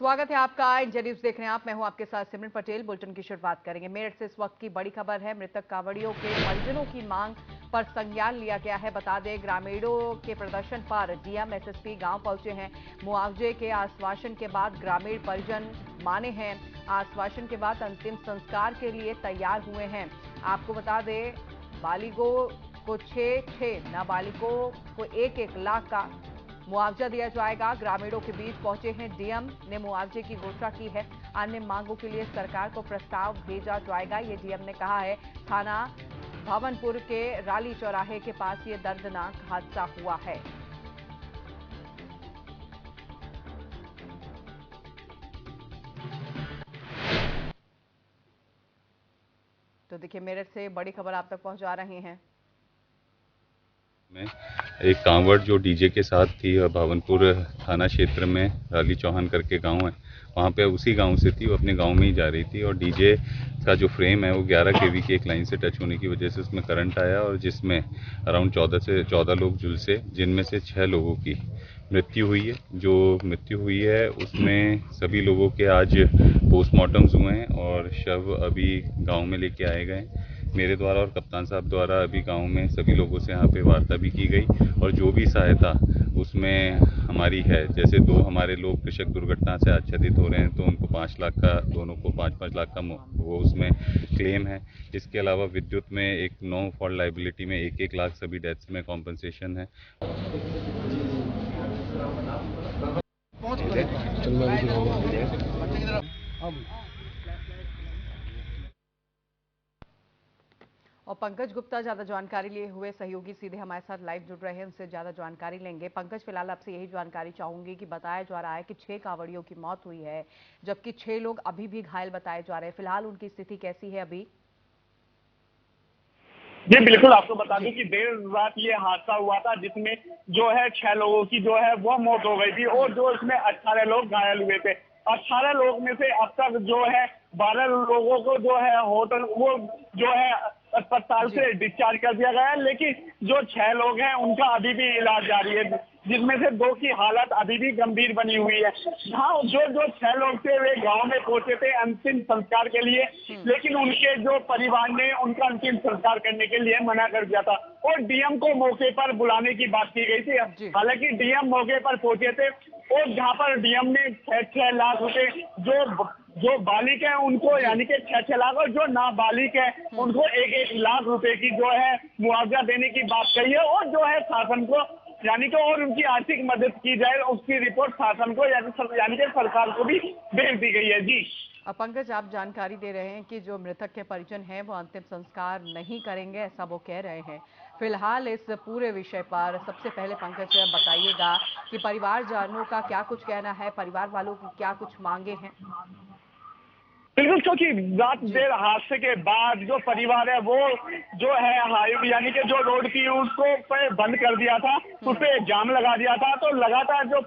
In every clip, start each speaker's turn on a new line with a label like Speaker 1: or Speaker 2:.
Speaker 1: स्वागत है आपका इंडिया न्यूज देख रहे हैं आप। मैं हूं आपके साथ सिमरन पटेल। बुलेटिन की शुरुआत करेंगे मेरठ से। इस वक्त की बड़ी खबर है, मृतक कांवड़ियों के परिजनों की मांग पर संज्ञान लिया गया है। बता दें, ग्रामीणों के प्रदर्शन पर डीएम एसएसपी गांव पहुंचे हैं। मुआवजे के आश्वासन के बाद ग्रामीण परिजन माने हैं। आश्वासन के बाद अंतिम संस्कार के लिए तैयार हुए हैं। आपको बता दें, बालिगों को 6 नाबालिगों को 1-1 लाख का मुआवजा दिया जाएगा। ग्रामीणों के बीच पहुंचे हैं डीएम ने मुआवजे की घोषणा की है। अन्य मांगों के लिए सरकार को प्रस्ताव भेजा जाएगा, ये डीएम ने कहा है। थाना भवनपुर के राली चौराहे के पास ये दर्दनाक हादसा हुआ है। तो देखिए, मेरठ से बड़ी खबर आप तक पहुंचा रहे हैं।
Speaker 2: में एक कांवड़ जो डीजे के साथ थी, भावनपुर थाना क्षेत्र में राली चौहान करके गांव है, वहां पे उसी गांव से थी। वो अपने गांव में ही जा रही थी और डीजे का जो फ्रेम है वो 11 केवी की एक लाइन से टच होने की वजह से उसमें करंट आया और जिसमें अराउंड 14 लोग झुलसे, जिनमें से 6 लोगों की मृत्यु हुई है। जो मृत्यु हुई है उसमें सभी लोगों के आज पोस्टमार्टम्स हुए हैं और शव अभी गाँव में लेके आए गए। मेरे द्वारा और कप्तान साहब द्वारा अभी गांव में सभी लोगों से यहाँ पे वार्ता भी की गई और जो भी सहायता उसमें हमारी है, जैसे 2 हमारे लोग कृषक दुर्घटना से आच्छादित हो रहे हैं तो उनको 5 लाख का, दोनों को 5-5 लाख का वो उसमें क्लेम है। इसके अलावा विद्युत में एक नो फॉल्ट लाइबिलिटी में 1-1 लाख सभी डेथ्स में कॉम्पनसेशन है।
Speaker 1: और पंकज गुप्ता ज्यादा जानकारी लिए हुए सहयोगी सीधे हमारे साथ लाइव जुड़ रहे हैं, उनसे ज्यादा जानकारी लेंगे। पंकज, फिलहाल आपसे यही जानकारी चाहूंगी कि बताया जा रहा है कि 6 कांवड़ियों की मौत हुई है, जबकि 6 लोग अभी भी घायल बताए जा रहे हैं। फिलहाल उनकी स्थिति कैसी है अभी?
Speaker 3: जी बिल्कुल, आपको बता दूं कि देर रात ये हादसा हुआ था जिसमें जो है 6 लोगों की जो है वो मौत हो गई थी और जो इसमें 18 लोग घायल हुए थे। 18 लोग में से अब तक जो है 12 लोगों को जो है होटल वो जो है अस्पताल से डिस्चार्ज कर दिया गया है, लेकिन जो 6 लोग हैं उनका अभी भी इलाज जारी है, जिसमें से 2 की हालत अभी भी गंभीर बनी हुई है। हाँ, जो 6 लोग थे वे गांव में पहुंचे थे अंतिम संस्कार के लिए, लेकिन उनके जो परिवार ने उनका अंतिम संस्कार करने के लिए मना कर दिया था और डीएम को मौके पर बुलाने की बात की गई थी। हालांकि डीएम मौके पर पहुंचे थे और जहां पर डीएम ने 6 लाख रुपए जो बालिक है उनको यानी कि 6 लाख और जो नाबालिग है उनको 1-1 लाख रुपए की जो है मुआवजा देने की बात कही है और जो है शासन को यानी कि और उनकी आर्थिक मदद की जाए, उसकी रिपोर्ट शासन को यानी कि सरकार को भी भेज दी गई है। जी
Speaker 1: पंकज, आप जानकारी दे रहे हैं कि जो मृतक के परिजन हैं वो अंतिम संस्कार नहीं करेंगे, ऐसा वो कह रहे हैं। फिलहाल इस पूरे विषय पर सबसे पहले पंकज बताइएगा कि परिवारजनों का क्या कुछ कहना है, परिवार वालों की क्या कुछ मांगे हैं?
Speaker 3: बिल्कुल, क्योंकि रात देर हादसे के बाद जो परिवार है वो जो है हाईवे यानी कि जो रोड थी उसको पे बंद कर दिया था, उस पे जाम लगा दिया था। तो लगातार जो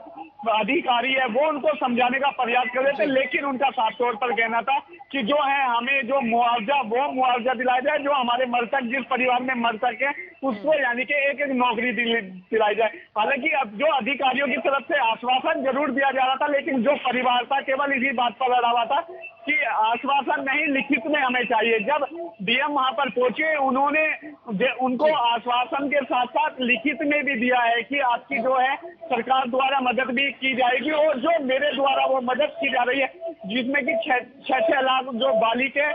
Speaker 3: अधिकारी है वो उनको समझाने का प्रयास कर रहे थे, लेकिन उनका साफ तौर पर कहना था कि जो है हमें जो मुआवजा दिलाया जाए, जो हमारे मृतक जिस परिवार में मृतक है उसको यानी कि एक नौकरी दिलाई जाए। हालांकि अब जो अधिकारियों की तरफ से आश्वासन जरूर दिया जा रहा था, लेकिन जो परिवार था केवल इसी बात पर लड़ा हुआ था कि आश्वासन नहीं, लिखित में हमें चाहिए। जब डीएम वहां पर पहुंचे उन्होंने उनको आश्वासन के साथ साथ लिखित में भी दिया है कि आपकी जो है सरकार द्वारा मदद भी की जाएगी और जो मेरे द्वारा वो मदद की जा रही है, जिसमें कि 6 लाख जो बालिक है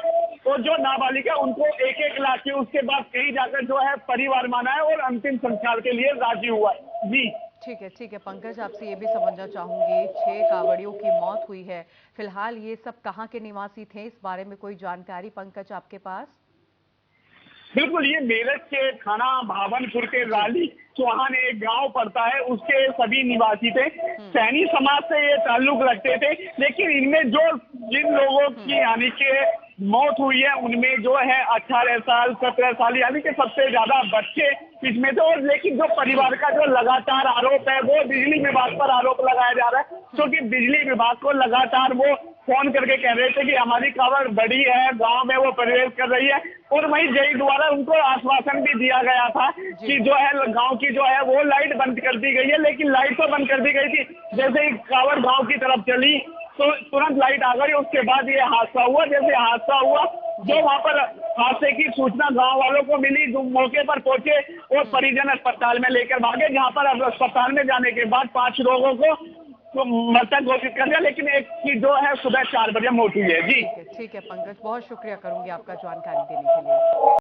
Speaker 3: और जो नाबालिग है उनको 1-1 लाख की, उसके बाद कहीं जाकर जो है परिवार माना है और अंतिम संस्कार के लिए राजी हुआ है। जी
Speaker 1: ठीक है पंकज, आपसे ये भी समझना चाहूंगी, 6 कांवड़ियों की मौत हुई है। फिलहाल ये सब कहाँ के निवासी थे, इस बारे में कोई जानकारी पंकज आपके पास?
Speaker 3: बिल्कुल, ये मेरठ के थाना भावनपुर के राली चौहान एक गांव पड़ता है, उसके सभी निवासी थे। सैनी समाज से ये ताल्लुक रखते थे, लेकिन इनमें जिन लोगों की यानी कि मौत हुई है उनमें जो है 18 साल 17 साल यानी कि सबसे ज्यादा बच्चे इसमें थे। और लेकिन जो परिवार का जो लगातार आरोप है वो बिजली विभाग पर आरोप लगाया जा रहा है, क्योंकि बिजली विभाग को लगातार वो फोन करके कह रहे थे कि हमारी कांवड़ बड़ी है, गांव में वो प्रवेश कर रही है। और वहीं जेई द्वारा उनको आश्वासन भी दिया गया था कि जो है गांव की जो है वो लाइट बंद कर दी गई है, लेकिन लाइट तो बंद कर दी गई थी। जैसे ही कांवड़ गांव की तरफ चली तो तुरंत लाइट आ गई। उसके बाद ये हादसा हुआ। जैसे हादसा हुआ, जो वहां पर हादसे की सूचना गांव वालों को मिली, जो मौके पर पहुंचे और परिजन अस्पताल में लेकर भागे, जहां पर अब अस्पताल में जाने के बाद 5 लोगों को तो मृतक घोषित कर दिया, लेकिन एक की जो है सुबह 4 बजे मौत हुई है। जी
Speaker 1: ठीक है पंकज, बहुत शुक्रिया करूंगी आपका जानकारी देने के लिए।